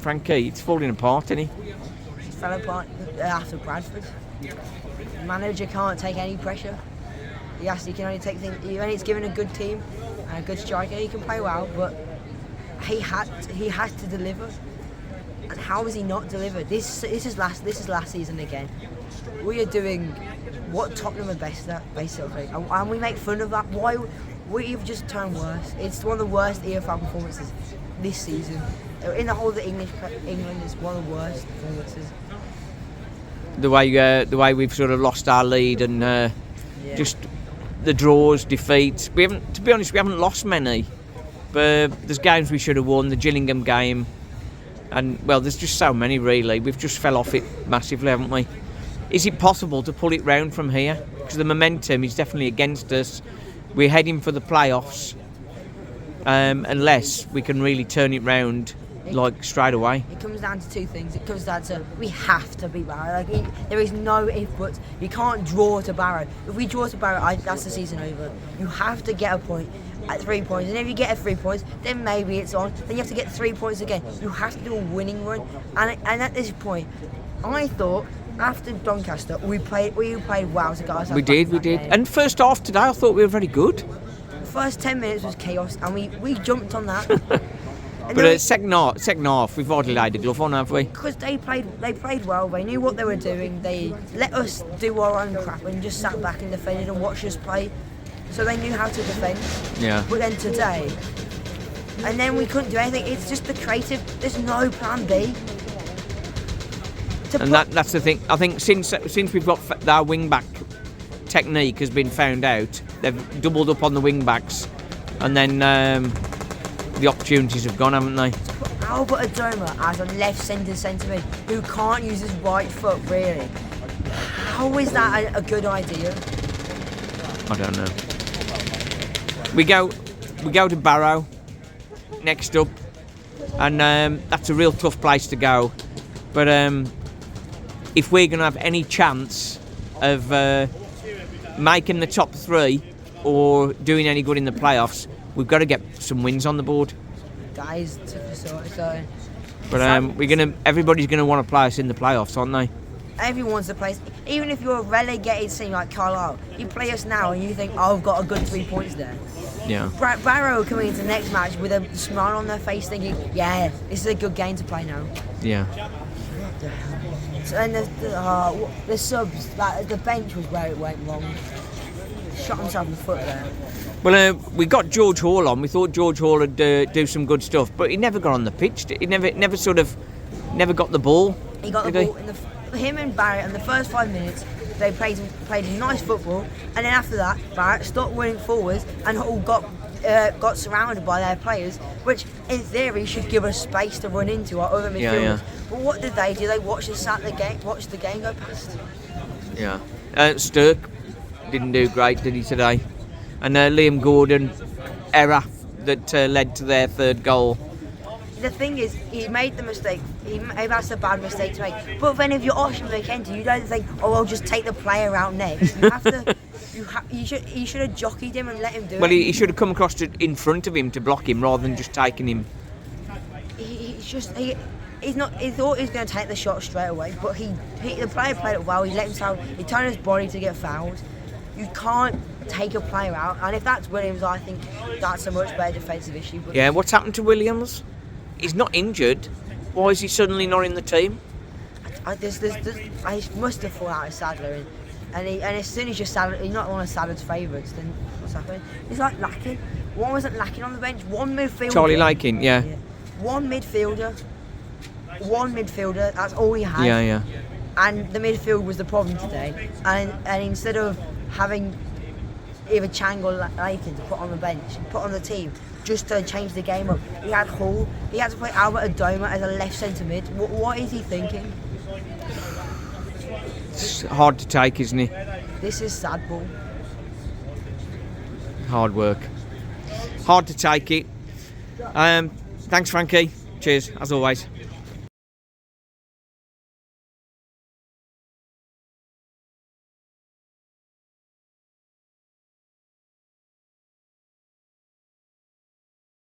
Frankie, it's falling apart, isn't he? It fell apart after Bradford. The manager can't take any pressure. He can only take things. When he's given a good team and a good striker, he can play well, but he had to deliver. And how has he not delivered? This is last season again. We are doing what Tottenham are best at, basically, and we make fun of that. Why? We've just turned worse. It's one of the worst EFL performances this season. In the whole of England, it's one of the worst performances. The way we've sort of lost our lead and just the draws, defeats. To be honest, we haven't lost many. But there's games we should have won. The Gillingham game, and well, there's just so many really. We've just fell off it massively, haven't we? Is it possible to pull it round from here? Because the momentum is definitely against us. We're heading for the playoffs, unless we can really turn it round like straight away. It comes down to two things. It comes down to we have to beat Barrow. There is no if buts. You can't draw to Barrow. If we draw to Barrow, that's the season over. You have to get a point at 3 points, and if you get 3 points, then maybe it's on. Then you have to get 3 points again. You have to do a winning run, and at this point, I thought. After Doncaster, we played well to guys. We did. And first half today, I thought we were very good. The first 10 minutes was chaos, and we jumped on that. But second half, we've hardly laid the glove on, have we? Because they played well. They knew what they were doing. They let us do our own crap and just sat back and defended and watched us play. So they knew how to defend. Yeah. But then today, and then we couldn't do anything. It's just the creative. There's no plan B. And that's the thing. I think since we've got our wing back technique has been found out, they've doubled up on the wing backs, and then the opportunities have gone, haven't they? Albert Adoma as a left centre mid who can't use his right foot really. How is that a good idea? I don't know. We go to Barrow next up, and that's a real tough place to go, but. If we're going to have any chance of making the top 3 or doing any good in the playoffs, we've got to get some wins on the board. Guys, so. But everybody's going to want to play us in the playoffs, aren't they? Everyone's the place. Even if you're a relegated team like Carlisle, you play us now and you think, oh, I've got a good 3 points there. Yeah. Barrow coming into the next match with a smile on their face, thinking, yeah, this is a good game to play now. Yeah. And the subs, like, the bench was where it went wrong. Shot himself in the foot there. Well, we got George Hall on. We thought George Hall would do some good stuff, but he never got on the pitch. He never got the ball. He got the ball. Him and Barrett in the first 5 minutes, they played nice football, and then after that, Barrett stopped winning forwards, and Hall got surrounded by their players, which in theory should give us space to run into our other midfielders. Yeah. But what did they do? They watched the game go past. Yeah. Sturk didn't do great, did he, today? And Liam Gordon, error that led to their 3rd goal. The thing is, he made the mistake. That's a bad mistake to make. But then if you're Oshie McKenzie, you don't think, oh, I'll just take the player out next. You have to. You should have jockeyed him and let him do it. Well, he should have come across in front of him to block him rather than just taking him. He thought he was going to take the shot straight away, but the player played it well. He turned his body to get fouled. You can't take a player out, and if that's Williams, I think that's a much better defensive issue. But yeah, what's happened to Williams? He's not injured. Why is he suddenly not in the team? I must have fallen out of Sadler, and as soon as he's not one of Sadler's favourites, then what's happening? He's like lacking. One wasn't lacking on the bench. One midfielder. Charlie Lakin, yeah. One midfielder. That's all he had. Yeah. And the midfield was the problem today. And instead of having either Chang or Lakin to put on the bench, put on the team, just to change the game up, he had Hall. He had to play Albert Adoma as a left centre mid. What is he thinking? It's hard to take, isn't he? This is sad ball. Hard work. Hard to take it. Thanks, Frankie. Cheers, as always.